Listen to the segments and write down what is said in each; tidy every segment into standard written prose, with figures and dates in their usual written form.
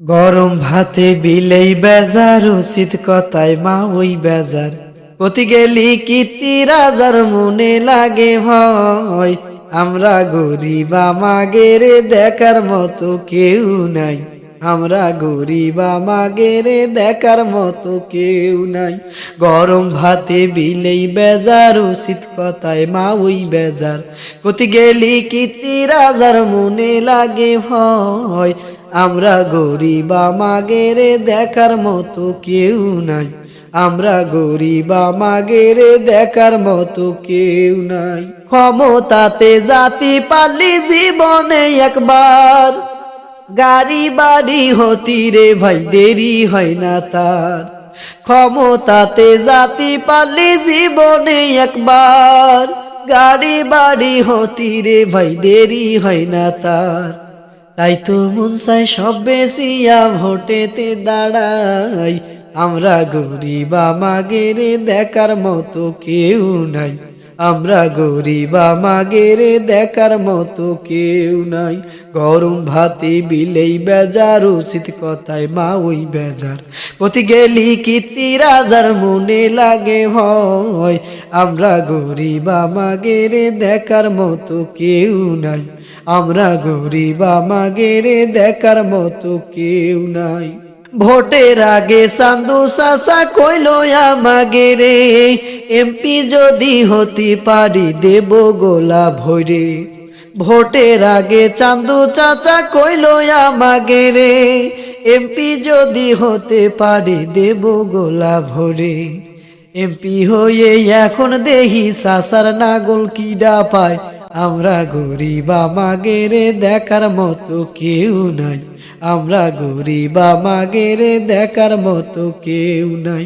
গরম ভাতে বিলেই বেজার উচিত কথায় মা ওই বেজার পতি গেলি কীর্তি রাজার মনে লাগে ভয় আমরা গরিব আমাগের দেখার মতো কেউ নাই আমরা গরিব আমাগের দেখার মতো কেউ নাই গরম ভাতে বিলেই বেজার উচিত কথায় মা ওই বেজার পতি গেলি কীর্তি রাজার মনে লাগে ভয় আমরা গরিব আমাগের দেখার মতো কেউ নাই আমরা গরিব আমাগের দেখার মতো কেউ নাই ক্ষমতাতে জাতি পালি জীবনে একবার গাড়ি বাড়ি হতি রে ভাই দেরি হয় না তার ক্ষমতাতে জাতি পালি জীবনে একবার গাড়ি বাড়ি হতি রে ভাই দেরি হয় না তার তাই তো মন চাই সব বেশিয়া ভোটেতে দাঁড়াই আমরা গরিব আমাগের দেখার মতো কেউ নাই আমরা গরিব আমাগের দেখার মতো কেউ নাই গরম ভাতে বিলেই বেজার উচিত কথায় মা ওই বেজার পতি গেলি কীর্তি রাজার মনে লাগে ভয় আমরা গরিব আমাগের দেখার মতো কেউ নাই আমরা গরিব আমাগের দেখার মতো কেউ নাই ভোটের আগে চান্দু চাচা কইলো আমাগেরে এমপি যদি হতে পারি দেব গোলা ভরে ভোটের আগে চান্দু চাচা কইলো আমাগেরে এমপি যদি হতে পারি দেব গোলা ভরে এমপি হয়ে এখন দেহি চাচার নাগল কিডা পায় আমরা গরিব আমাগের দেখার মতো কেউ নাই আমরা গরিব আমাগের দেখার মতো কেউ নাই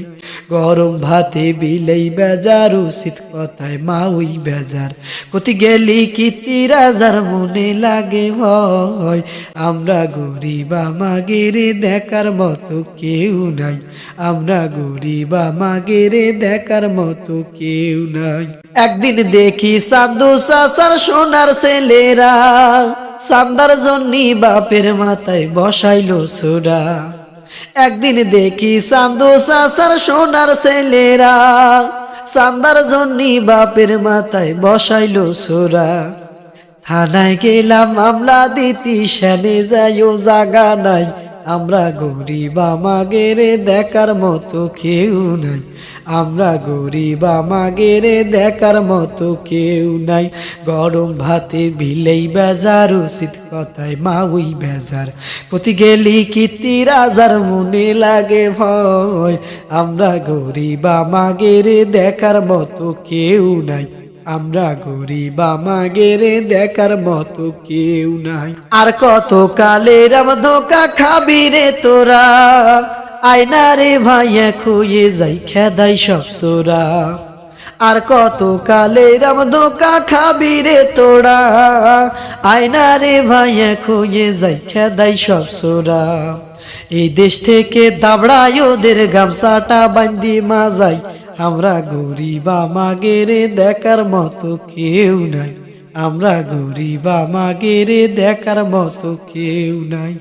গরম ভাতে বিলেই বেজার উচিত কথায় মা ওই বেজার কতি গেলি কীর্তি রাজার মনে লাগে ভয় আমরা গরিব আমাগের দেখার মতো কেউ নাই আমরা গরিব আমাগের দেখার মতো কেউ নাই একদিন দেখি চান্দু চাচার সোনার ছেলেরা চান্দার জন্যি বাপের মাথায় বসাইলো সোরা একদিন দেখি চান্দু চাচার সোনার ছেলেরা চান্দার জন্যি বাপের মাথায় বসাইলো সোরা থানায় গেলাম মামলা দিতি সেনে যাইও জাগা নাই আমরা গরিব আমাগের দেখার মতো কেউ নাই আমরা গরিব আমাগের দেখার মতো কেউ নাই গরম ভাতে বিলেই বেজার উচিত কথায় মা ওই বেজার পতি গেলি কীর্তি রাজার মনে লাগে ভয় আমরা গরিব আমাগের দেখার মতো কেউ নাই আমরা গরিব আমাগের দেখার মতো কেউ নাই আর কত কালের ধোকা খাবি রে তোরা আয়না রে ভাইয়া খুয়ে যাই খেদাই সব সোরা আর কত কালের ধোকা খাবি রে তোরা আয়না রে ভাইয়া খুয়ে যাই খেদাই সব সোরা এই দেশ থেকে দাবড়ায় ওদের গামছাটা বান্দি মাজাই আমরা গরিব আমাগের দেখার মতো কেউ নাই আমরা গরিব আমাগের দেখার মতো কেউ নাই।